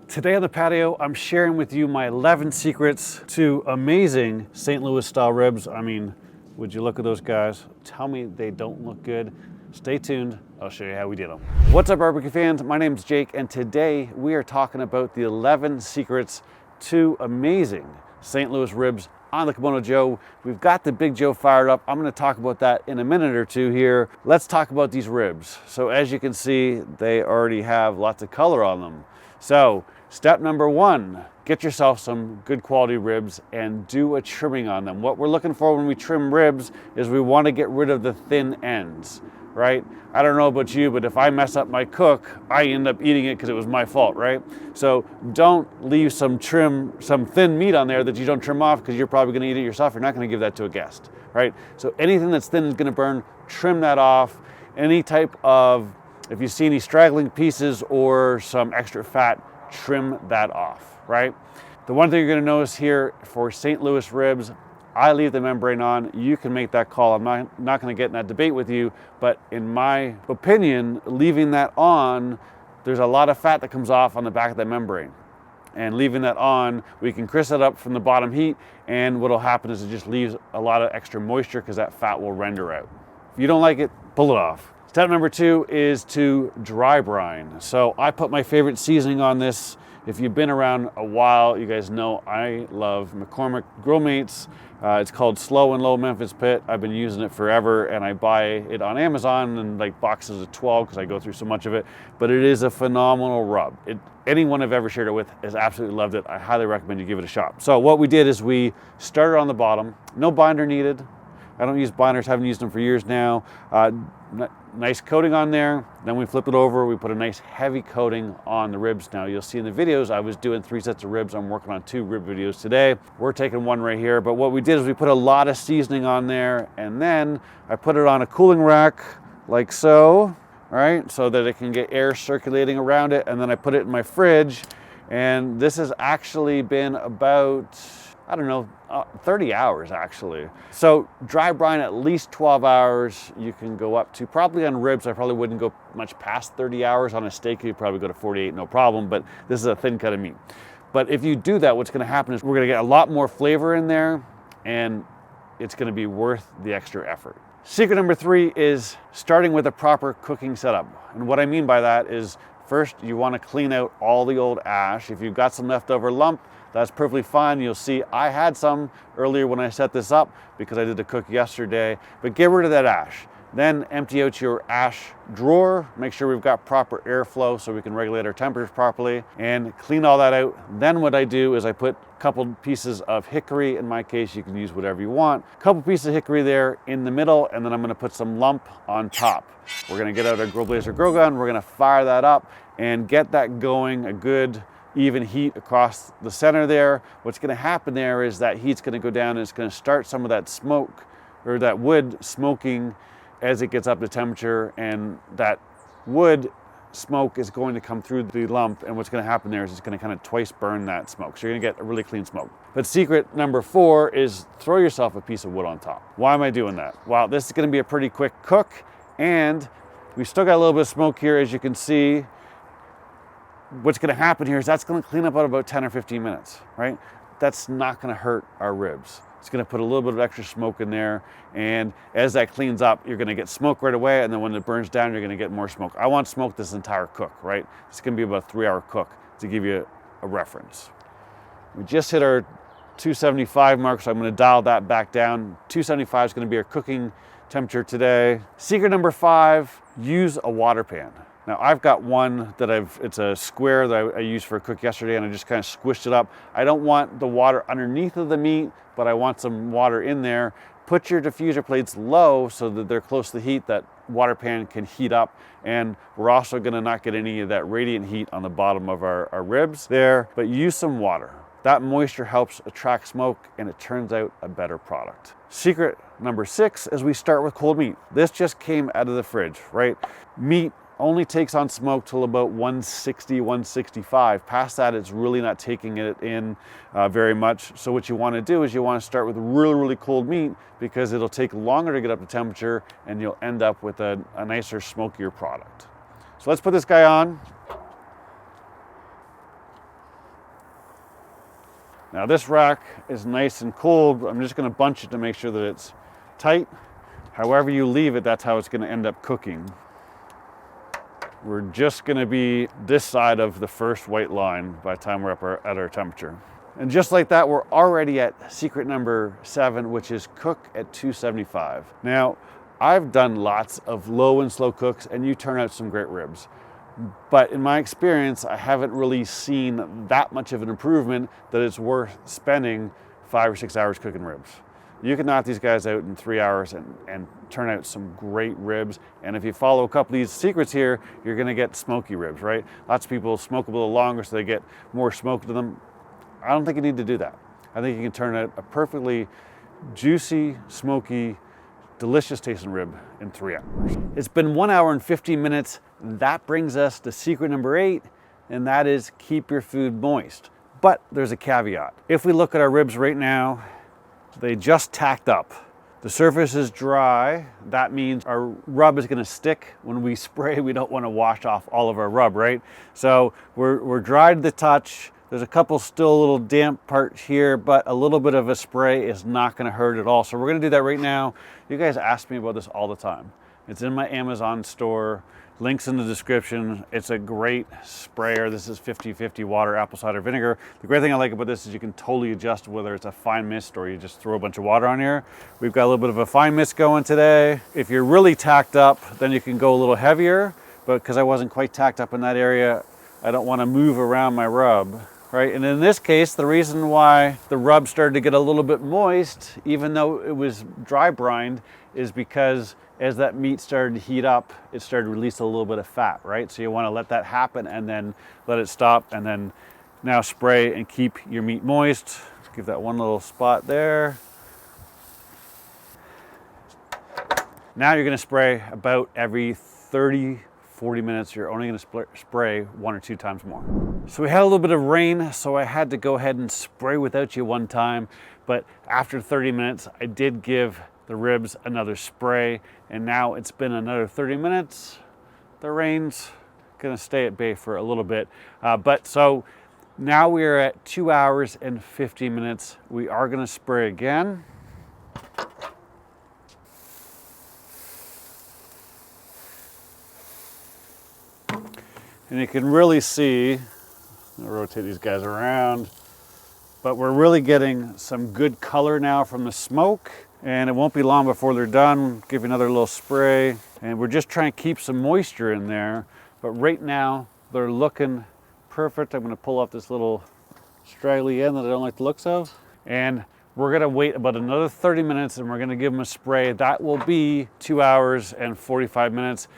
Today on the patio, I'm sharing with you my 11 secrets to amazing St. Louis style ribs. I mean, would you look at those guys? Tell me they don't look good. Stay tuned, I'll show you how we did them. What's up, barbecue fans? My name's Jake, and today we are talking about the 11 secrets to amazing St. Louis ribs on the Kamado Joe. We've got the Big Joe fired up. I'm gonna talk about that in a minute or two here. Let's talk about these ribs. So as you can see, they already have lots of color on them. So step number one, get yourself some good quality ribs and do a trimming on them. What we're looking for when we trim ribs is we want to get rid of the thin ends, right? I don't know about you, but if I mess up my cook, I end up eating it because it was my fault, right? So don't leave some thin meat on there that you don't trim off because you're probably going to eat it yourself. You're not going to give that to a guest, right? So anything that's thin is going to burn, trim that off. Any type of, if you see any straggling pieces or some extra fat, trim that off, right? The one thing you're going to notice here for St. Louis ribs, I leave the membrane on. You can make that call. I'm not going to get in that debate with you, but in my opinion, leaving that on, there's a lot of fat that comes off on the back of that membrane. And leaving that on, we can crisp it up from the bottom heat, and what'll happen is it just leaves a lot of extra moisture because that fat will render out. If you don't like it, pull it off. Step number two is to dry brine. So I put my favorite seasoning on this. If you've been around a while, you guys know I love McCormick Grill Mates. It's called Slow and Low Memphis Pit. I've been using it forever, and I buy it on Amazon in like boxes of 12 because I go through so much of it. But it is a phenomenal rub. Anyone I've ever shared it with has absolutely loved it. I highly recommend you give it a shot. So what we did is we started on the bottom. No binder needed. I don't use binders, haven't used them for years now. Nice coating on there. Then we flip it over. We put a nice heavy coating on the ribs. Now you'll see in the videos, I was doing 3 sets of ribs. I'm working on 2 rib videos today. We're taking one right here. But what we did is we put a lot of seasoning on there, and then I put it on a cooling rack like so, right? So that it can get air circulating around it. And then I put it in my fridge. And this has actually been about, I don't know, 30 hours actually. So dry brine at least 12 hours. You can go up to, probably on ribs, I probably wouldn't go much past 30 hours. On a steak, you'd probably go to 48, no problem, but this is a thin cut of meat. But if you do that, what's gonna happen is we're gonna get a lot more flavor in there, and it's gonna be worth the extra effort. Secret number 3 is starting with a proper cooking setup. And what I mean by that is, first, you wanna clean out all the old ash. If you've got some leftover lump, that's perfectly fine. You'll see I had some earlier when I set this up because I did the cook yesterday, but get rid of that ash. Then empty out your ash drawer. Make sure we've got proper airflow so we can regulate our temperatures properly, and clean all that out. Then what I do is I put a couple pieces of hickory. In my case, you can use whatever you want. A couple pieces of hickory there in the middle, and then I'm gonna put some lump on top. We're gonna get out our Grill Blazer grill gun. We're gonna fire that up and get that going, a good even heat across the center there. What's going to happen there is that heat's going to go down and it's going to start some of that smoke, or that wood smoking as it gets up to temperature, and that wood smoke is going to come through the lump, and what's going to happen there is it's going to kind of twice burn that smoke. So you're going to get a really clean smoke. But secret number 4 is throw yourself a piece of wood on top. Why am I doing that? Well, this is going to be a pretty quick cook, and we still got a little bit of smoke here, as you can see. What's going to happen here is that's going to clean up at about 10 or 15 minutes, right? That's not going to hurt our ribs. It's going to put a little bit of extra smoke in there, and as that cleans up, you're going to get smoke right away, and then when it burns down, you're going to get more smoke. I want smoke this entire cook, right? It's going to be about a 3-hour cook to give you a reference. We just hit our 275 mark, so I'm going to dial that back down. 275 is going to be our cooking temperature today. Secret number 5, use a water pan. Now I've got one that it's a square that I used for a cook yesterday, and I just kind of squished it up. I don't want the water underneath of the meat, but I want some water in there. Put your diffuser plates low so that they're close to the heat. That water pan can heat up, and we're also gonna not get any of that radiant heat on the bottom of our ribs there, but use some water. That moisture helps attract smoke, and it turns out a better product. Secret number 6 is we start with cold meat. This just came out of the fridge, right? Meat only takes on smoke till about 160, 165. Past that, it's really not taking it in very much. So what you want to do is you want to start with really, really cold meat, because it'll take longer to get up to temperature, and you'll end up with a nicer, smokier product. So let's put this guy on. Now this rack is nice and cold. I'm just gonna bunch it to make sure that it's tight. However you leave it, that's how it's gonna end up cooking. We're just gonna be this side of the first white line by the time we're up at our temperature. And just like that, we're already at secret number 7, which is cook at 275. Now, I've done lots of low and slow cooks, and you turn out some great ribs. But in my experience, I haven't really seen that much of an improvement that it's worth spending 5 or 6 hours cooking ribs. You can knock these guys out in 3 hours and turn out some great ribs. And if you follow a couple of these secrets here, you're gonna get smoky ribs, right? Lots of people smoke a little longer so they get more smoke to them. I don't think you need to do that. I think you can turn out a perfectly juicy, smoky, delicious tasting rib in 3 hours. It's been 1 hour and 15 minutes. That brings us to secret number 8, and that is keep your food moist. But there's a caveat. If we look at our ribs right now, they just tacked up. The surface is dry. That means our rub is gonna stick. When we spray, we don't wanna wash off all of our rub, right? So we're dry to the touch. There's a couple still a little damp parts here, but a little bit of a spray is not gonna hurt at all. So we're gonna do that right now. You guys ask me about this all the time. It's in my Amazon store. Links in the description. It's a great sprayer. This is 50/50 water, apple cider vinegar. The great thing I like about this is you can totally adjust whether it's a fine mist or you just throw a bunch of water on here. We've got a little bit of a fine mist going today. If you're really tacked up, then you can go a little heavier, but because I wasn't quite tacked up in that area, I don't want to move around my rub, right? And in this case, the reason why the rub started to get a little bit moist, even though it was dry brined, is because as that meat started to heat up, it started to release a little bit of fat, right? So you want to let that happen and then let it stop, and then now spray and keep your meat moist. Give that one little spot there. Now you're going to spray about every 30-40 minutes. You're only going to spray 1 or 2 times more. So we had a little bit of rain, so I had to go ahead and spray without you one time, but after 30 minutes, I did give the ribs another spray, and now it's been another 30 minutes. The rain's gonna stay at bay for a little bit. But so now we are at 2 hours and 50 minutes. We are gonna spray again. And you can really see, I'm gonna rotate these guys around, but we're really getting some good color now from the smoke. And it won't be long before they're done. Give you another little spray. And we're just trying to keep some moisture in there. But right now, they're looking perfect. I'm gonna pull off this little straggly end that I don't like the looks of. And we're gonna wait about another 30 minutes and we're gonna give them a spray. That will be 2 hours and 45 minutes.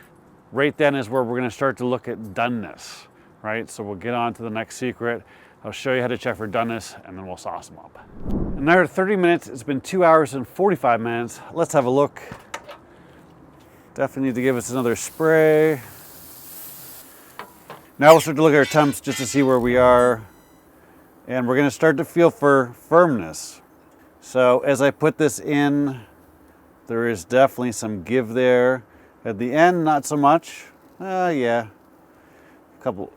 Right then is where we're gonna start to look at doneness, right? So we'll get on to the next secret. I'll show you how to check for doneness, and then we'll sauce them up. Another 30 minutes. It's been 2 hours and 45 minutes. Let's have a look. Definitely need to give us another spray. Now we'll start to look at our temps just to see where we are. And we're gonna start to feel for firmness. So as I put this in, there is definitely some give there. At the end, not so much. Yeah, couple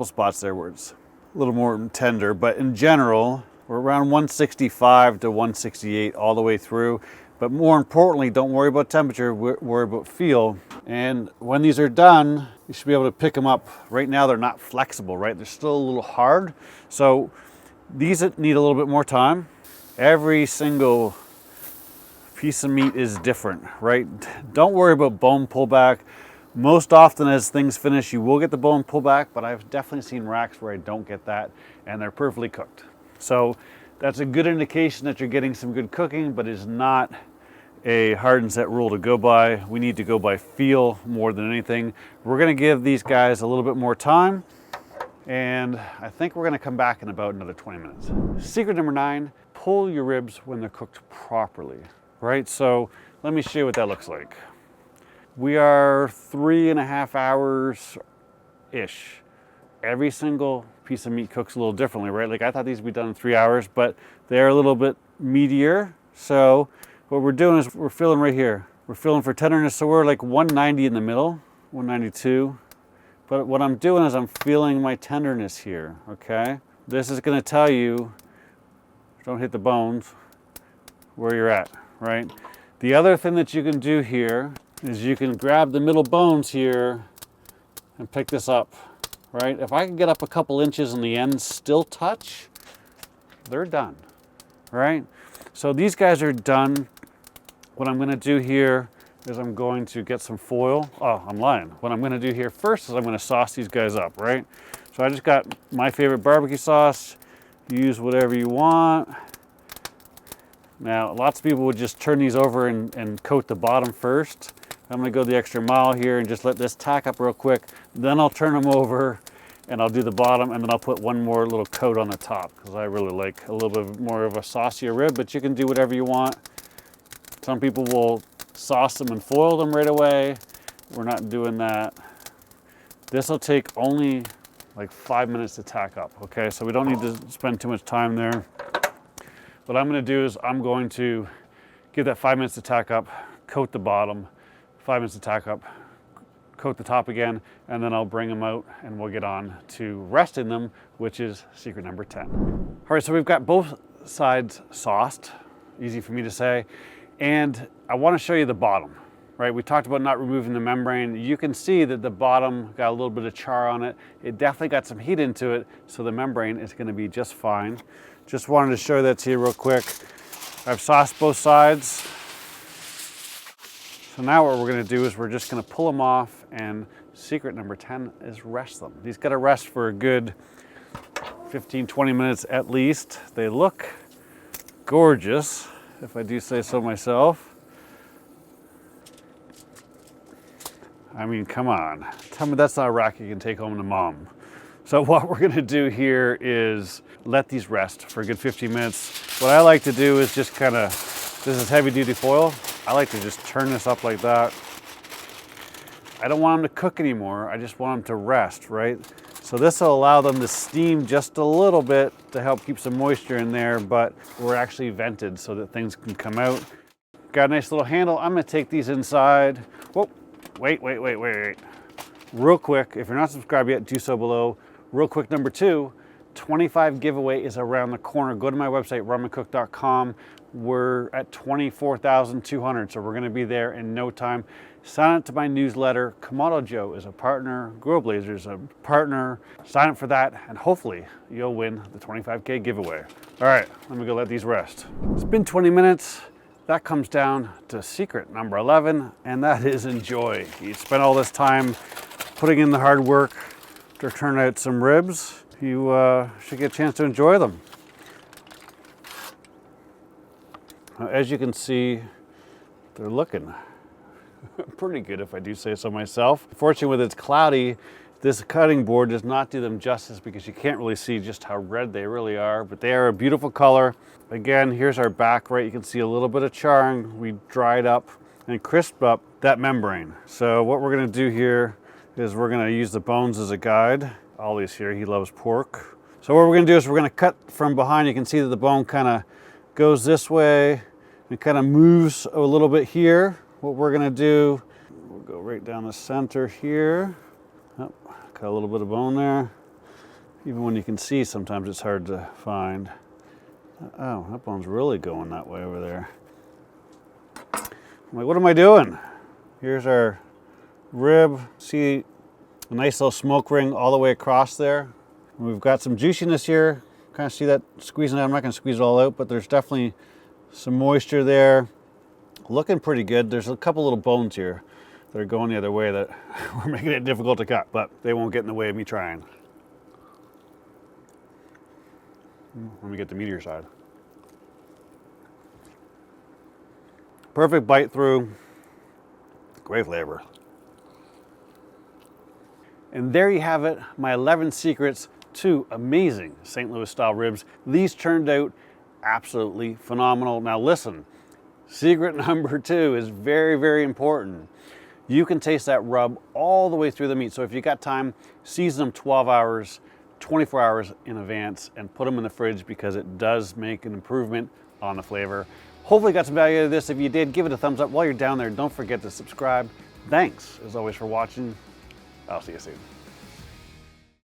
spots there where it's a little more tender, but in general, we're around 165 to 168 all the way through. But more importantly, don't worry about temperature, worry about feel. And when these are done, you should be able to pick them up. Right now, they're not flexible, right? They're still a little hard. So these need a little bit more time. Every single piece of meat is different, right? Don't worry about bone pullback. Most often as things finish, you will get the bone pullback, but I've definitely seen racks where I don't get that, and they're perfectly cooked. So that's a good indication that you're getting some good cooking, but it's not a hard and set rule to go by. We need to go by feel more than anything. We're gonna give these guys a little bit more time, and I think we're gonna come back in about another 20 minutes. Secret number 9, pull your ribs when they're cooked properly, right? So let me show you what that looks like. We are 3.5 hours-ish. Every single piece of meat cooks a little differently, right? Like I thought these would be done in 3 hours, but they're a little bit meatier. So what we're doing is we're feeling right here. We're feeling for tenderness, so we're like 190 in the middle, 192. But what I'm doing is I'm feeling my tenderness here, okay? This is gonna tell you don't hit the bones where you're at, right? The other thing that you can do here is you can grab the middle bones here and pick this up, right? If I can get up a couple inches and the ends still touch, they're done, right? So these guys are done. What I'm gonna do here is I'm going to get some foil. Oh, I'm lying. What I'm gonna do here first is I'm gonna sauce these guys up, right? So I just got my favorite barbecue sauce. Use whatever you want. Now, lots of people would just turn these over and coat the bottom first. I'm gonna go the extra mile here and just let this tack up real quick. Then I'll turn them over and I'll do the bottom, and then I'll put one more little coat on the top because I really like a little bit more of a saucier rib, but you can do whatever you want. Some people will sauce them and foil them right away. We're not doing that. This will take only like 5 minutes to tack up, okay? So we don't need to spend too much time there. What I'm gonna do is I'm going to give that 5 minutes to tack up, coat the bottom, 5 minutes to tack up, coat the top again, and then I'll bring them out and we'll get on to resting them, which is secret number 10. All right, so we've got both sides sauced, easy for me to say, and I wanna show you the bottom, right? We talked about not removing the membrane. You can see that the bottom got a little bit of char on it. It definitely got some heat into it, so the membrane is gonna be just fine. Just wanted to show that to you real quick. I've sauced both sides. So now what we're gonna do is we're just gonna pull them off, and secret number 10 is rest them. These gotta rest for a good 15, 20 minutes at least. They look gorgeous, if I do say so myself. I mean, come on. Tell me that's not a rack you can take home to mom. So what we're gonna do here is let these rest for a good 15 minutes. What I like to do is just kind of, this is heavy duty foil. I like to just turn this up like that. I don't want them to cook anymore. I just want them to rest, right? So this will allow them to steam just a little bit to help keep some moisture in there, but we're actually vented so that things can come out. Got a nice little handle. I'm gonna take these inside. Whoa, wait. Real quick, if you're not subscribed yet, do so below. Real quick, number 2, 25 giveaway is around the corner. Go to my website, runmancook.com. We're at 24,200, so we're gonna be there in no time. Sign up to my newsletter. Kamado Joe is a partner. Grill Blazer is a partner. Sign up for that, and hopefully you'll win the 25K giveaway. All right, let me go let these rest. It's been 20 minutes. That comes down to secret number 11, and that is enjoy. You spend all this time putting in the hard work to turn out some ribs. You should get a chance to enjoy them. As you can see, they're looking pretty good, if I do say so myself. Fortunately, with it's cloudy, this cutting board does not do them justice because you can't really see just how red they really are, but they are a beautiful color. Again, here's our back, right? You can see a little bit of charring. We dried up and crisped up that membrane. So what we're gonna do here is we're gonna use the bones as a guide. Ollie's here, he loves pork. So what we're gonna do is we're gonna cut from behind. You can see that the bone kind of goes this way and kind of moves a little bit here. What we're gonna do, we'll go right down the center here. Oh, got a little bit of bone there. Even when you can see, sometimes it's hard to find. Oh, that bone's really going that way over there. I'm like, what am I doing? Here's our rib. See a nice little smoke ring all the way across there. We've got some juiciness here. Kind of see that squeezing out. I'm not gonna squeeze it all out, but there's definitely some moisture there. Looking pretty good. There's a couple little bones here that are going the other way that we're making it difficult to cut, but they won't get in the way of me trying. Let me get the meatier side. Perfect bite through. Great flavor. And there you have it, my 11 secrets to amazing St. Louis style ribs. These turned out absolutely phenomenal. Now listen, secret number 2 is very, very important. You can taste that rub all the way through the meat. So if you got time, season them 12 hours, 24 hours in advance, and put them in the fridge because it does make an improvement on the flavor. Hopefully you got some value out of this. If you did, give it a thumbs up. While you're down there, don't forget to subscribe. Thanks, as always, for watching. I'll see you soon.